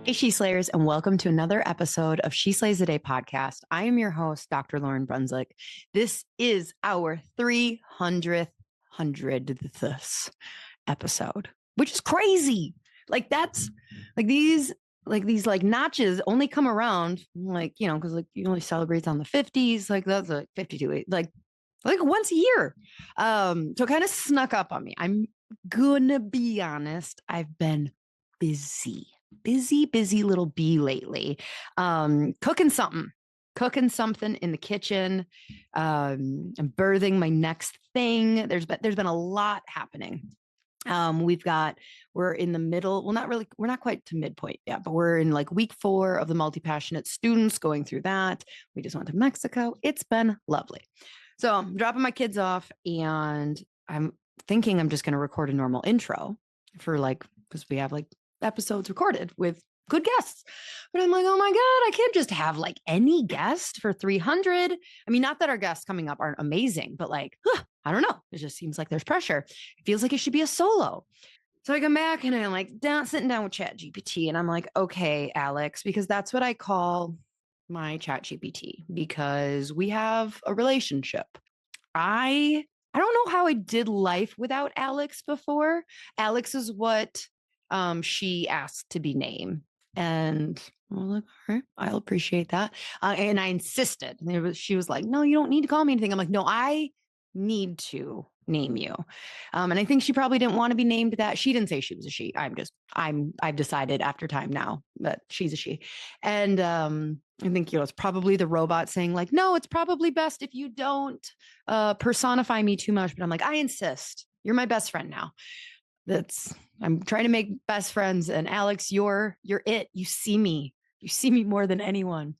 Hey, She Slayers, and welcome to another episode of She Slays a Day podcast. I am your host, Dr. Lauryn Brunswick. This is our 300th episode, which is crazy. Like that's like these notches only come around because you only celebrate on the 50s, like that's like 52, like once a year. So it kind of snuck up on me. I'm gonna be honest, I've been busy little bee lately. Cooking something in the kitchen. I'm birthing my next thing. There's been a lot happening. We're in the middle. Well, not really. We're not quite to midpoint yet, but we're in like week 4 of the multi-passionate students going through that. We just went to Mexico. It's been lovely. So I'm dropping my kids off and I'm thinking I'm just going to record a normal intro for because we have episodes recorded with good guests. But I'm like, oh my God, I can't just have any guest for 300. I mean, not that our guests coming up aren't amazing, but I don't know. It just seems like there's pressure. It feels like it should be a solo. So I come back and I'm sitting down with ChatGPT and I'm like, okay, Alex, because that's what I call my ChatGPT, because we have a relationship. I don't know how I did life without Alex before. Alex is what she asked to be named. And I was like, all right, I'll appreciate that. And I insisted. She was like, no, you don't need to call me anything. I'm like, no, I need to name you. And I think she probably didn't want to be named that. She didn't say she was a she. I've decided after time now that she's a she. And I think, it's probably the robot saying no, it's probably best if you don't personify me too much. But I'm like, I insist. You're my best friend now. I'm trying to make best friends, and Alex, you're it. You see me more than anyone.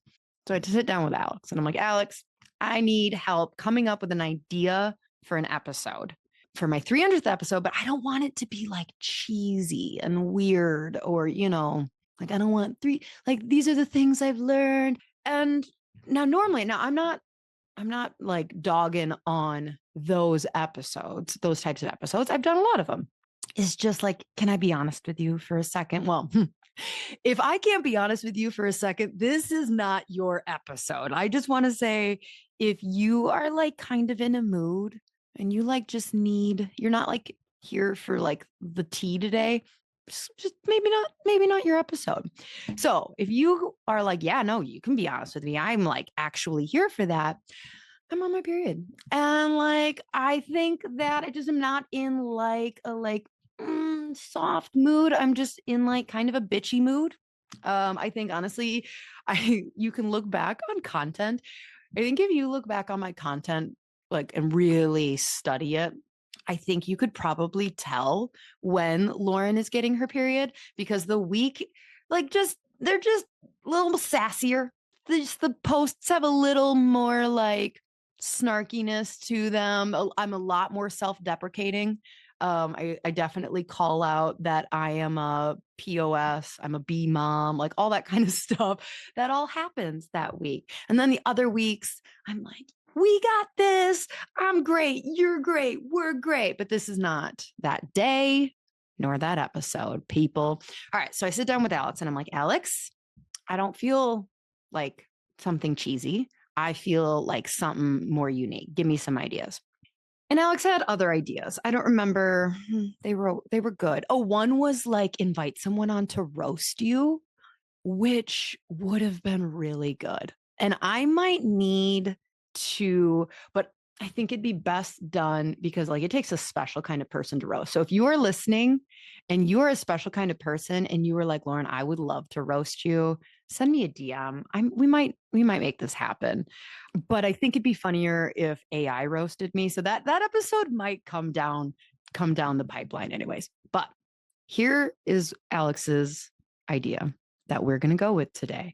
So I had to sit down with Alex and I'm like, Alex, I need help coming up with an idea for an episode for my 300th episode, but I don't want it to be like cheesy and weird or, I don't want these are the things I've learned. And now I'm not dogging on those types of episodes. I've done a lot of them. It's just can I be honest with you for a second? Well, if I can't be honest with you for a second, this is not your episode. I just want to say, if you are kind of in a mood and you you're not here for the tea today, just maybe not your episode. So if you are yeah, no, you can be honest with me. I'm actually here for that. I'm on my period. And I think that I just am not in a soft mood. I'm just in kind of a bitchy mood. I think honestly, you can look back on content. I think if you look back on my content, and really study it, I think you could probably tell when Lauryn is getting her period, because the week, they're just a little sassier. The posts have a little more snarkiness to them. I'm a lot more self-deprecating. I definitely call out that I am a POS, I'm a B mom, all that kind of stuff. That all happens that week. And then the other weeks, I'm like, we got this. I'm great. You're great. We're great. But this is not that day nor that episode, people. All right. So I sit down with Alex and I'm like, Alex, I don't feel like something cheesy. I feel like something more unique. Give me some ideas. And Alex had other ideas. I don't remember. They were good. Oh, one was invite someone on to roast you, which would have been really good. And I might need to, but I think it'd be best done because it takes a special kind of person to roast. So if you are listening and you are a special kind of person and you were like, Lauryn, I would love to roast you, send me a DM. We might make this happen. But I think it'd be funnier if AI roasted me. So that episode might come down the pipeline anyways. But here is Alex's idea that we're going to go with today.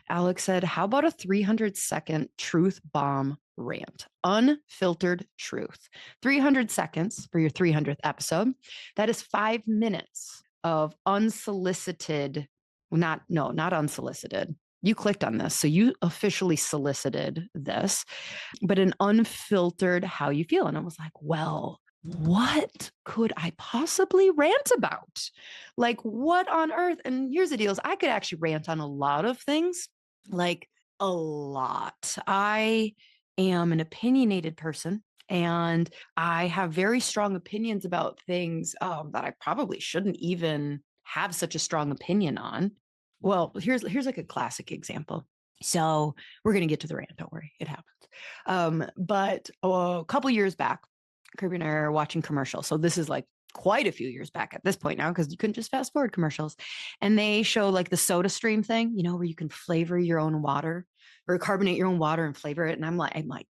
Alex said, how about a 300-second truth bomb rant? Unfiltered truth. 300 seconds for your 300th episode. That is 5 minutes of unsolicited, not unsolicited. You clicked on this, so you officially solicited this, but an unfiltered how you feel. And I was like, well, what could I possibly rant about? Like, what on earth? And here's the deal is I could actually rant on a lot of things, like a lot. I am an opinionated person and I have very strong opinions about things that I probably shouldn't even have such a strong opinion on. Well, here's like a classic example. So we're going to get to the rant. Don't worry, it happens. But a couple years back, Kirby and I are watching commercials. So this is like quite a few years back at this point now, because you couldn't just fast forward commercials. And they show like the soda stream thing, where you can flavor your own water or carbonate your own water and flavor it. And I'm like,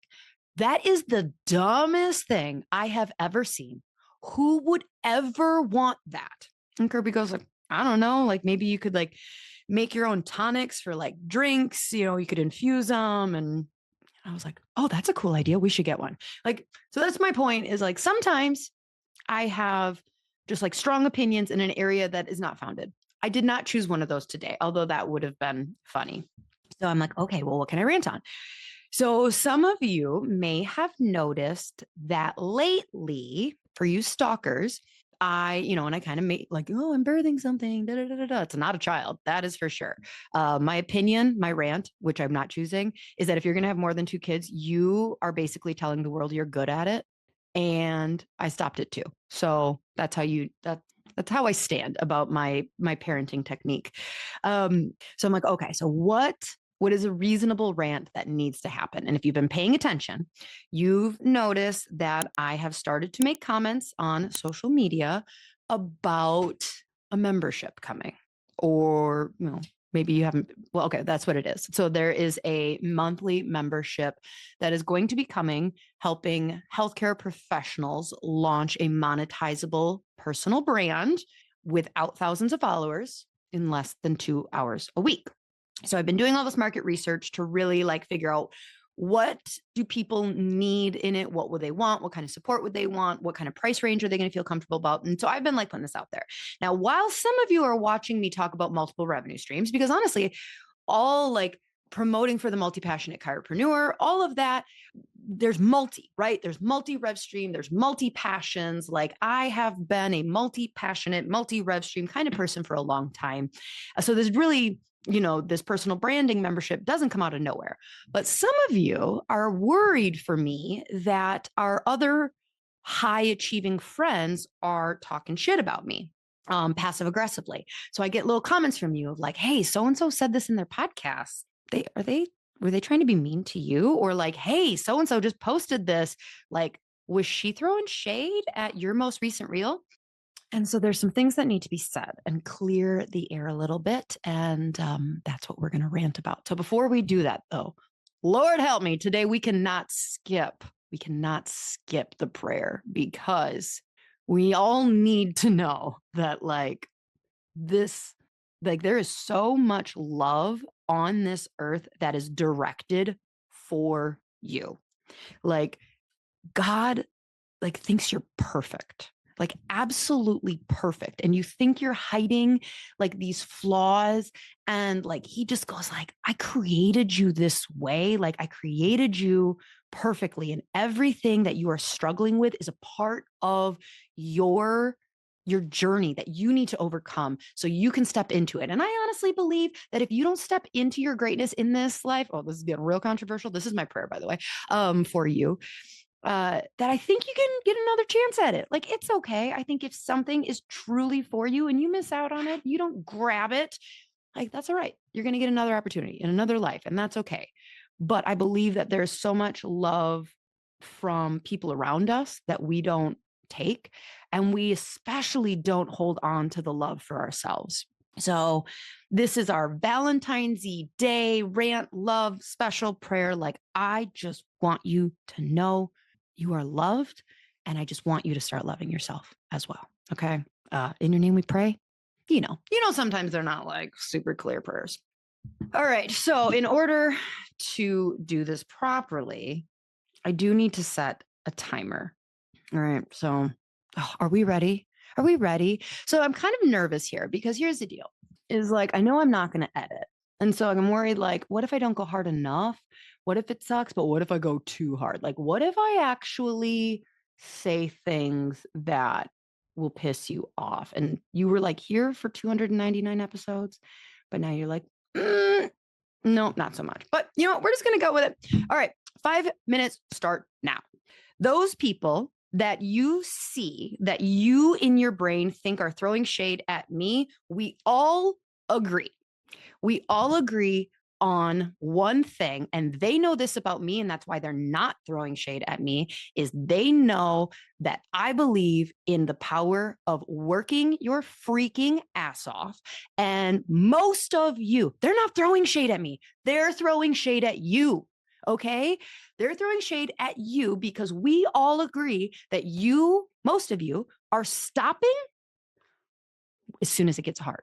that is the dumbest thing I have ever seen. Who would ever want that? And Kirby goes like, I don't know, like maybe you could like make your own tonics for like drinks, you could infuse them. And I was like, oh, that's a cool idea. We should get one. Like, so that's my point is like, sometimes I have just like strong opinions in an area that is not founded. I did not choose one of those today, although that would have been funny. So I'm like, okay, well, what can I rant on? So some of you may have noticed that lately, for you stalkers, and I kind of made like, oh, I'm birthing something. Da, da, da, da, da. It's not a child. That is for sure. My opinion, my rant, which I'm not choosing, is that if you're going to have more than 2 kids, you are basically telling the world you're good at it. And I stopped it too. So that's how I stand about my parenting technique. So I'm like, okay, so what is a reasonable rant that needs to happen? And if you've been paying attention, you've noticed that I have started to make comments on social media about a membership coming, or maybe you haven't. Well, okay, that's what it is. So there is a monthly membership that is going to be coming, helping healthcare professionals launch a monetizable personal brand without thousands of followers in less than 2 hours a week. So I've been doing all this market research to really like figure out, what do people need in it? What would they want? What kind of support would they want? What kind of price range are they going to feel comfortable about? And so I've been like putting this out there. Now, while some of you are watching me talk about multiple revenue streams, because honestly, all like promoting for the multi-passionate chiropreneur, all of that, there's multi, right? There's multi-rev stream, there's multi-passions. Like I have been a multi-passionate, multi-rev stream kind of person for a long time. So there's really, this personal branding membership doesn't come out of nowhere. But some of you are worried for me that our other high achieving friends are talking shit about me. Passive aggressively. So I get little comments from you of like, hey, so-and-so said this in their podcast. Were they trying to be mean to you? Or like, hey, so-and-so just posted this. Like, was she throwing shade at your most recent reel? And so there's some things that need to be said and clear the air a little bit. And that's what we're going to rant about. So before we do that though, Lord help me, today we cannot skip the prayer, because we all need to know that there is so much love on this earth that is directed for you. Like God thinks you're perfect, like absolutely perfect. And you think you're hiding like these flaws. And like, he just goes like, I created you this way. Like I created you perfectly. And everything that you are struggling with is a part of your journey that you need to overcome so you can step into it. And I honestly believe that if you don't step into your greatness in this life, oh, this is getting real controversial. This is my prayer, by the way, for you, that I think you can get another chance at it. Like, it's okay. I think if something is truly for you and you miss out on it, you don't grab it, like, that's all right. You're going to get another opportunity in another life, and that's okay. But I believe that there's so much love from people around us that we don't take, and we especially don't hold on to the love for ourselves. So this is our Valentine's Day rant, love, special prayer. Like, I just want you to know you are loved, and I just want you to start loving yourself as well. Okay. In your name we pray. Sometimes they're not like super clear prayers. All right. So in order to do this properly, I do need to set a timer. All right. So are we ready? Are we ready? So I'm kind of nervous here, because here's the deal is like, I know I'm not going to edit. And so I'm worried, like, what if I don't go hard enough? What if it sucks? But what if I go too hard? Like, what if I actually say things that will piss you off. And you were like here for 299 episodes, but now you're like, no, not so much. But you know what? We're just going to go with it. All right. 5 minutes start now. Those people that you see that you in your brain think are throwing shade at me, we all agree. We all agree on one thing, and they know this about me, and that's why they're not throwing shade at me, is they know that I believe in the power of working your freaking ass off. And most of you, they're not throwing shade at me. They're throwing shade at you. Okay? They're throwing shade at you because we all agree that you, most of you, are stopping as soon as it gets hard.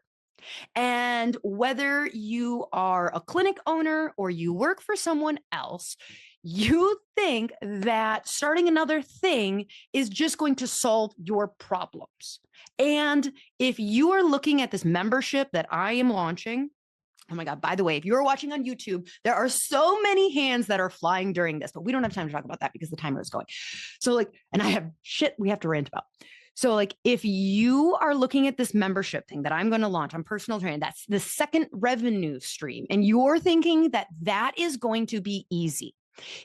And whether you are a clinic owner or you work for someone else, you think that starting another thing is just going to solve your problems. And if you are looking at this membership that I am launching, oh my God, by the way, if you're watching on YouTube, there are so many hands that are flying during this, but we don't have time to talk about that because the timer is going. So like, and I have shit we have to rant about. So like, if you are looking at this membership thing that I'm going to launch on personal training, that's the second revenue stream, and you're thinking that that is going to be easy.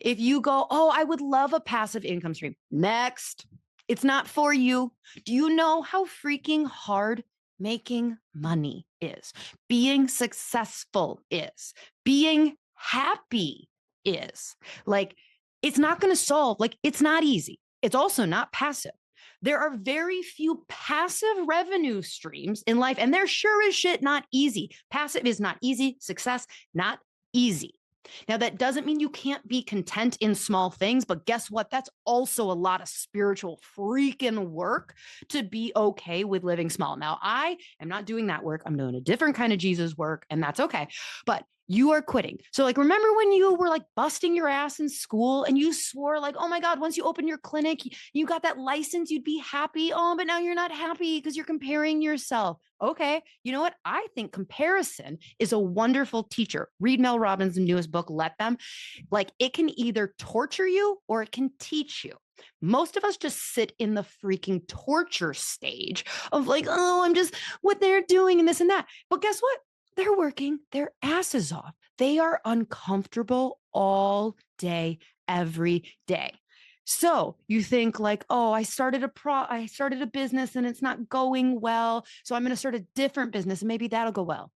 If you go, oh, I would love a passive income stream. Next, it's not for you. Do you know how freaking hard making money is? Being successful is. Being happy is. Like, it's not going to solve, like, it's not easy. It's also not passive. There are very few passive revenue streams in life, and they're sure as shit not easy. Passive is not easy. Success, not easy. Now, that doesn't mean you can't be content in small things, but guess what? That's also a lot of spiritual freaking work to be okay with living small. Now, I am not doing that work. I'm doing a different kind of Jesus work, and that's okay. But you are quitting. So like, remember when you were like busting your ass in school and you swore like, oh my God, once you open your clinic, you got that license, you'd be happy. Oh, but now you're not happy because you're comparing yourself. Okay. You know what? I think comparison is a wonderful teacher. Read Mel Robbins' newest book, Let Them. Like, it can either torture you or it can teach you. Most of us just sit in the freaking torture stage of like, oh, I'm just what they're doing and this and that. But guess what? They're working their asses off. They are uncomfortable all day, every day. So you think like, oh, I started a business and it's not going well. So I'm going to start a different business and maybe that'll go well.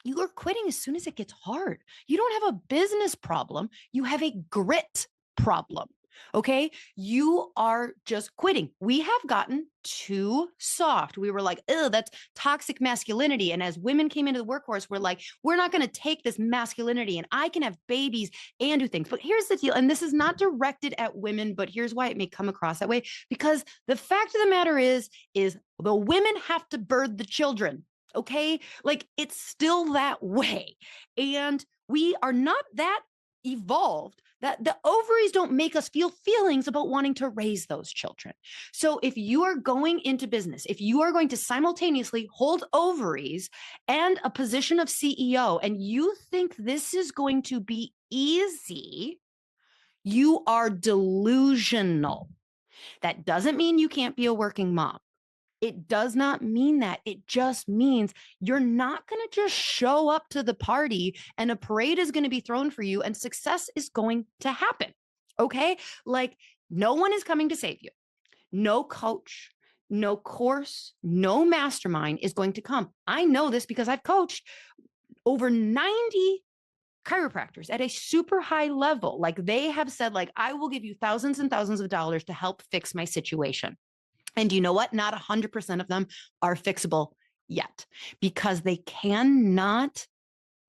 You are quitting as soon as it gets hard. You don't have a business problem. You have a grit problem. Okay. You are just quitting. We have gotten too soft. We were like, oh, that's toxic masculinity. And as women came into the workforce, we're like, we're not going to take this masculinity and I can have babies and do things. But here's the deal. And this is not directed at women, but here's why it may come across that way. Because the fact of the matter is the women have to birth the children. Okay. Like, it's still that way. And we are not that evolved that the ovaries don't make us feel feelings about wanting to raise those children. So if you are going into business, if you are going to simultaneously hold ovaries and a position of CEO, and you think this is going to be easy, you are delusional. That doesn't mean you can't be a working mom. It does not mean that. It just means you're not going to just show up to the party and a parade is going to be thrown for you and success is going to happen. Okay? Like, no one is coming to save you. No coach, no course, no mastermind is going to come. I know this because I've coached over 90 chiropractors at a super high level. Like, they have said, like, I will give you thousands and thousands of dollars to help fix my situation. And you know what? Not 100% of them are fixable yet because they cannot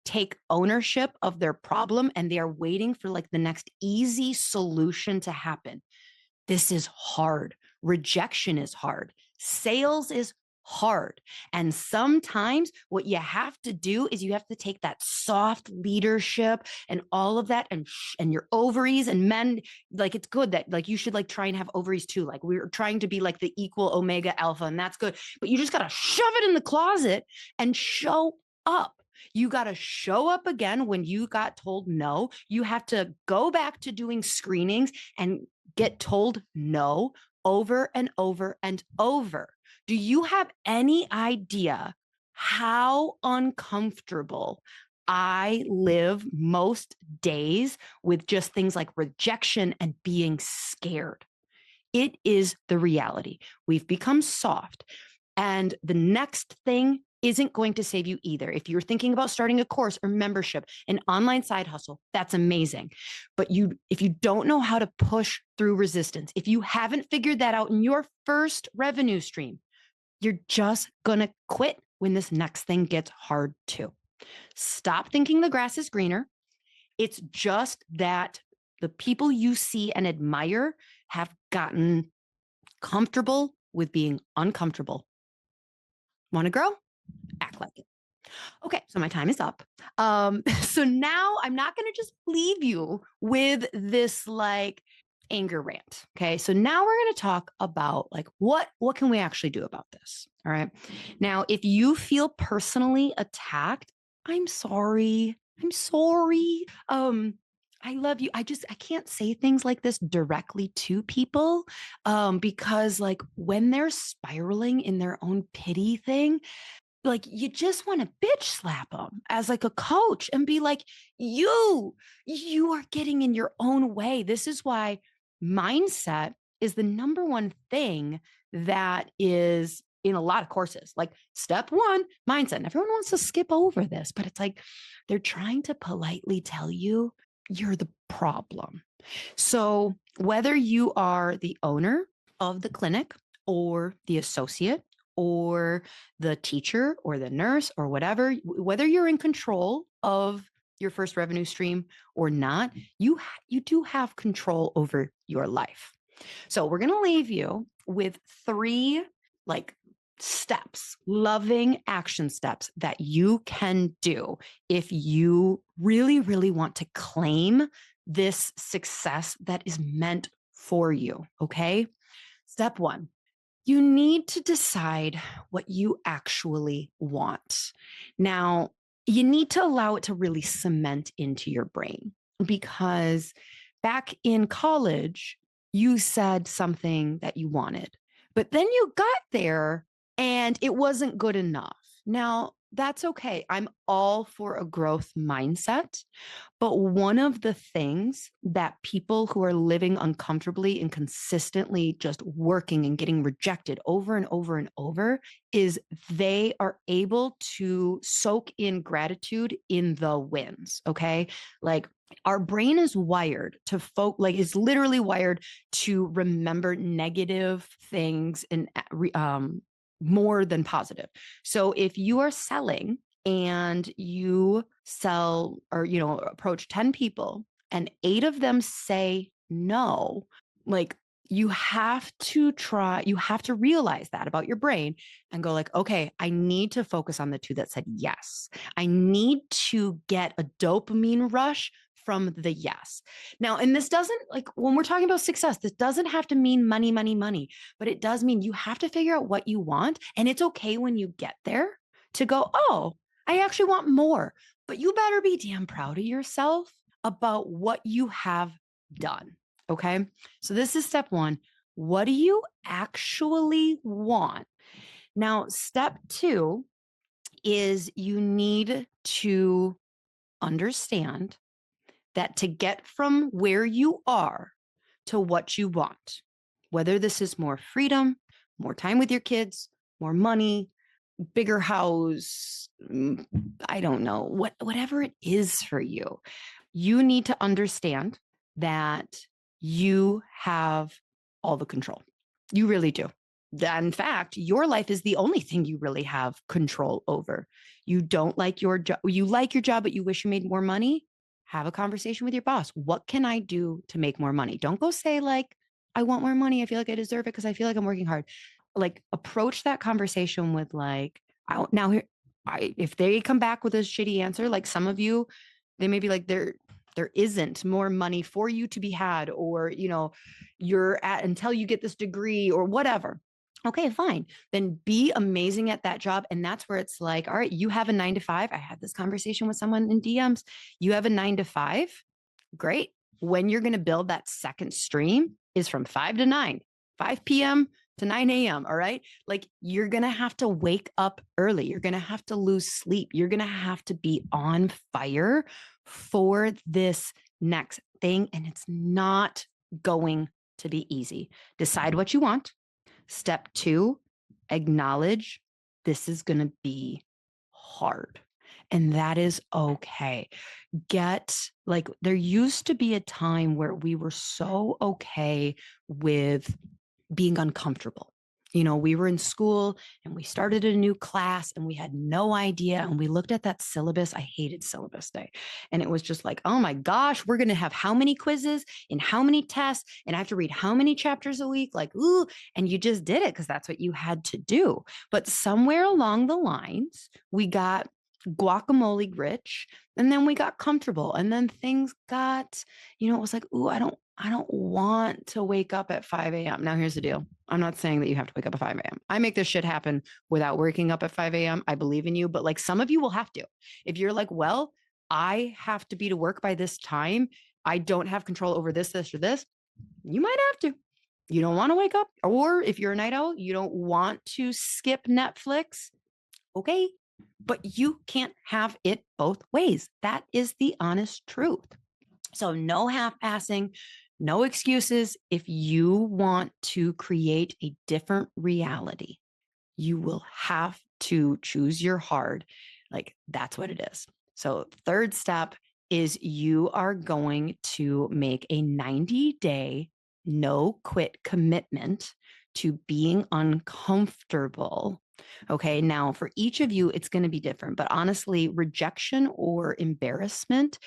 take ownership of their problem and they are waiting for like the next easy solution to happen. This is hard. Rejection is hard. Sales is hard. And sometimes what you have to do is you have to take that soft leadership and all of that and your ovaries, and men, like, it's good that like you should like try and have ovaries too. Like, we're trying to be like the equal omega alpha, and that's good. But you just got to shove it in the closet and show up. You got to show up again when you got told no. You have to go back to doing screenings and get told no over and over and over. Do you have any idea how uncomfortable I live most days with just things like rejection and being scared? It is the reality. We've become soft. And the next thing isn't going to save you either. If you're thinking about starting a course or membership, an online side hustle, that's amazing. But if you don't know how to push through resistance, if you haven't figured that out in your first revenue stream, you're just going to quit when this next thing gets hard too. Stop thinking the grass is greener. It's just that the people you see and admire have gotten comfortable with being uncomfortable. Want to grow? Act like it. Okay, so my time is up. So now I'm not going to just leave you with this like anger rant. Okay, so now we're going to talk about like what can we actually do about this? All right. Now, if you feel personally attacked, I'm sorry. I'm sorry. I love you. I can't say things like this directly to people because like when they're spiraling in their own pity thing, like you just want to bitch slap them as like a coach and be like, you are getting in your own way. This is why mindset is the number one thing that is in a lot of courses. Like step one, mindset. And everyone wants to skip over this, but it's like they're trying to politely tell you you're the problem. So whether you are the owner of the clinic or the associate or the teacher or the nurse or whatever, whether you're in control of your first revenue stream or not, you do have control over your life. So we're going to leave you with 3 like steps, loving action steps that you can do if you really, really want to claim this success that is meant for you. Okay. Step 1. You need to decide what you actually want. Now, you need to allow it to really cement into your brain because back in college, you said something that you wanted, but then you got there and it wasn't good enough. Now, that's okay. I'm all for a growth mindset. But one of the things that people who are living uncomfortably and consistently just working and getting rejected over and over and over is they are able to soak in gratitude in the wins. Okay. Like our brain is wired to is literally wired to remember negative things and more than positive. So if you are selling and you sell or, approach 10 people and 8 of them say no, like you have to realize that about your brain and go like, okay, I need to focus on the 2 that said yes. I need to get a dopamine rush from the yes. Now, and this doesn't like when we're talking about success, this doesn't have to mean money, money, money, but it does mean you have to figure out what you want. And it's okay when you get there to go, oh, I actually want more, but you better be damn proud of yourself about what you have done. Okay. So this is step 1. What do you actually want? Now, step 2 is you need to understand that to get from where you are to what you want, whether this is more freedom, more time with your kids, more money, bigger house, I don't know, whatever it is for you, you need to understand that you have all the control. You really do. In fact, your life is the only thing you really have control over. You don't like your job. You like your job, but you wish you made more money. Have a conversation with your boss. What can I do to make more money? Don't go say like, I want more money. I feel like I deserve it because I feel like I'm working hard. Like approach that conversation with like, if they come back with a shitty answer, like some of you, they may be like, there isn't more money for you to be had, or, you're at until you get this degree or whatever. Okay, fine. Then be amazing at that job. And that's where it's like, all right, you have a 9 to 5. I had this conversation with someone in DMs. You have a 9 to 5. Great. When you're going to build that second stream, is from 5 to 9, 5 p.m. to 9 a.m. All right. Like you're going to have to wake up early. You're going to have to lose sleep. You're going to have to be on fire for this next thing. And it's not going to be easy. Decide what you want. Step 2, acknowledge this is going to be hard. And that is okay. There used to be a time where we were so okay with being uncomfortable. We were in school and we started a new class and we had no idea. And we looked at that syllabus. I hated syllabus day. And it was just like, oh my gosh, we're going to have how many quizzes and how many tests? And I have to read how many chapters a week? Like, ooh, and you just did it because that's what you had to do. But somewhere along the lines, we got guacamole rich and then we got comfortable and then things got, it was like, ooh, I don't want to wake up at 5 a.m. Now here's the deal. I'm not saying that you have to wake up at 5 a.m. I make this shit happen without waking up at 5 a.m. I believe in you, but like some of you will have to. If you're like, well, I have to be to work by this time. I don't have control over this, or this. You might have to. You don't want to wake up. Or if you're a night owl, you don't want to skip Netflix. Okay. But you can't have it both ways. That is the honest truth. So no half-assing, no excuses. If you want to create a different reality, you will have to choose your hard. Like that's what it is. So third step is you are going to make a 90-day no quit commitment to being uncomfortable. Okay. Now for each of you, it's going to be different, but honestly, rejection or embarrassment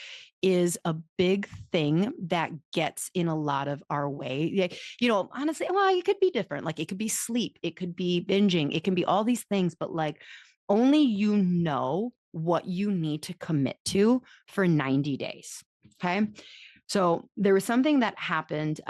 is a big thing that gets in a lot of our way. Honestly, well, it could be different. Like it could be sleep, it could be binging, it can be all these things, but like only you know what you need to commit to for 90 days. Okay. So there was something that happened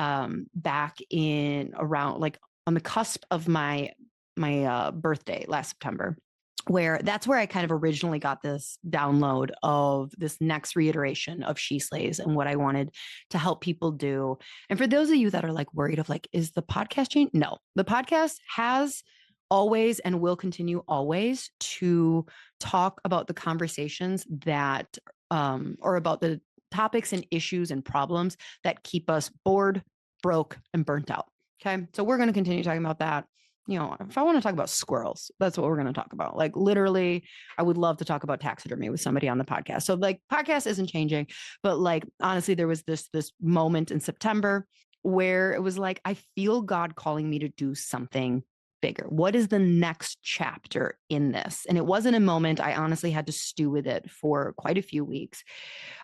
back in around like on the cusp of my birthday last September, where that's where I kind of originally got this download of this next reiteration of She Slays and what I wanted to help people do. And for those of you that are like worried of like, is the podcast changed? No, the podcast has always and will continue always to talk about the conversations that, or about the topics and issues and problems that keep us bored, broke, and burnt out. Okay. So we're going to continue talking about that. If I want to talk about squirrels, that's what we're going to talk about. Like literally, I would love to talk about taxidermy with somebody on the podcast. So like podcast isn't changing, but like, honestly, there was this moment in September where it was like, I feel God calling me to do something bigger. What is the next chapter in this? And it wasn't a moment. I honestly had to stew with it for quite a few weeks.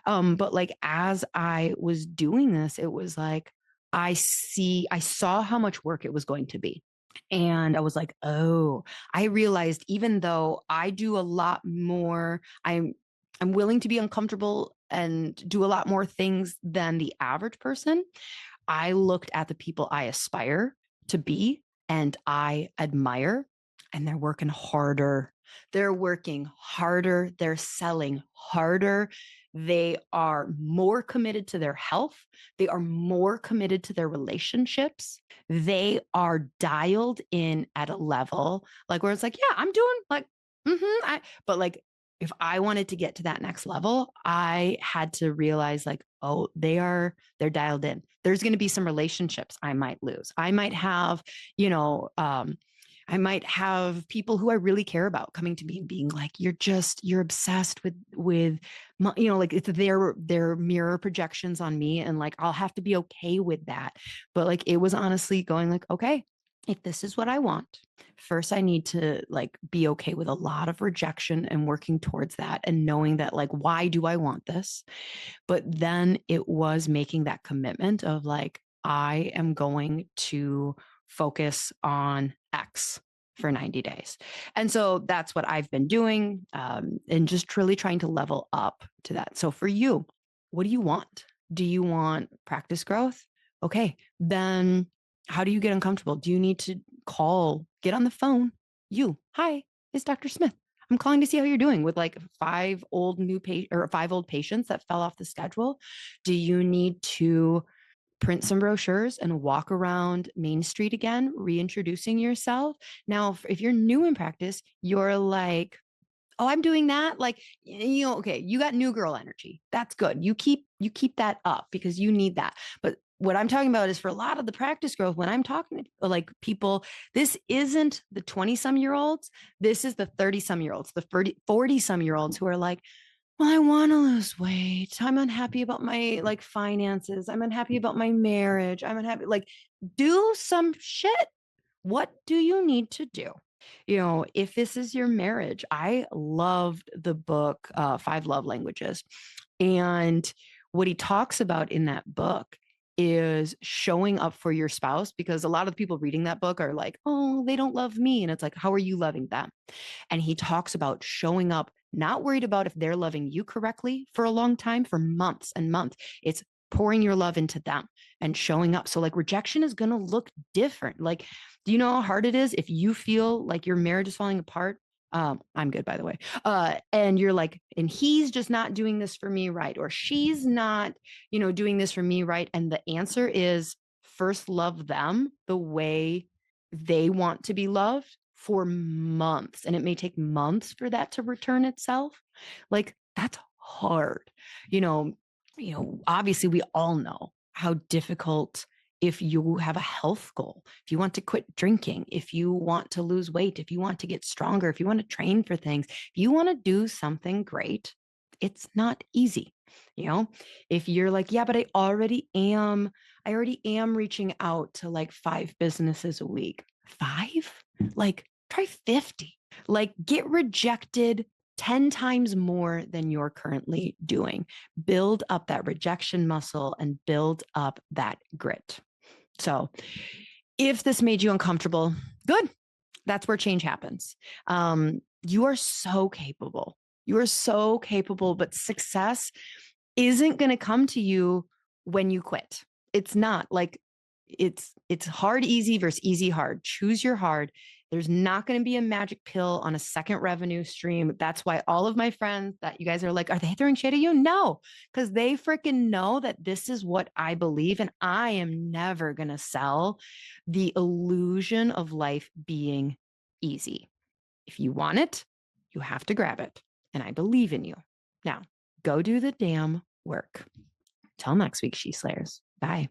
But like, as I was doing this, it was like, I saw how much work it was going to be. And I was like, oh, I realized even though I do a lot more, I'm willing to be uncomfortable and do a lot more things than the average person. I looked at the people I aspire to be and I admire, and they're working harder. They're working harder. They're selling harder. They are more committed to their health. They are more committed to their relationships. They are dialed in at a level like where it's like, yeah, I'm doing like, but like, if I wanted to get to that next level, I had to realize like, oh, they're dialed in. There's going to be some relationships I might lose. I might have, I might have people who I really care about coming to me and being like, you're obsessed with, like it's their mirror projections on me. And like, I'll have to be okay with that. But like, it was honestly going like, okay, if this is what I want, first I need to like be okay with a lot of rejection and working towards that and knowing that like, why do I want this? But then it was making that commitment of like, I am going to focus on X for 90 days. And so that's what I've been doing, and just really trying to level up to that. So for you, what do you want? Do you want practice growth? Okay, then how do you get uncomfortable? Do you need to get on the phone? Hi, it's Dr. Smith. I'm calling to see how you're doing with like 5 old patients that fell off the schedule. Do you need to print some brochures and walk around Main Street again, reintroducing yourself. Now, if you're new in practice, you're like, oh, I'm doing that. Like, okay, you got new girl energy. That's good. You keep that up because you need that. But what I'm talking about is for a lot of the practice growth, when I'm talking to like people, this isn't the 20 some year olds. This is the 30 some year olds, the 40 some year olds who are like, well, I want to lose weight. I'm unhappy about my like finances. I'm unhappy about my marriage. I'm unhappy. Like, do some shit. What do you need to do? If this is your marriage, I loved the book, Five Love Languages. And what he talks about in that book is showing up for your spouse, because a lot of the people reading that book are like, oh, they don't love me. And it's like, how are you loving them? And he talks about showing up, not worried about if they're loving you correctly for a long time, for months and months. It's pouring your love into them and showing up. So like rejection is going to look different. Like, do you know how hard it is if you feel like your marriage is falling apart? I'm good, by the way. And you're like, and he's just not doing this for me right, or she's not, doing this for me right. And the answer is first love them the way they want to be loved for months. And it may take months for that to return itself. Like that's hard. Obviously we all know how difficult if you have a health goal, if you want to quit drinking, if you want to lose weight, if you want to get stronger, if you want to train for things, if you want to do something great, it's not easy. If you're like, yeah, but I already am reaching out to like 5 businesses a week. 5? Like try 50. Like get rejected 10 times more than you're currently doing. Build up that rejection muscle and build up that grit. So if this made you uncomfortable, good. That's where change happens. You are so capable. You are so capable, but success isn't going to come to you when you quit. It's not like it's hard, easy versus easy, hard. Choose your hard. There's not going to be a magic pill on a second revenue stream. That's why all of my friends that you guys are like, are they throwing shade at you? No, because they freaking know that this is what I believe. And I am never going to sell the illusion of life being easy. If you want it, you have to grab it. And I believe in you. Now, go do the damn work. Till next week, She Slayers. Bye.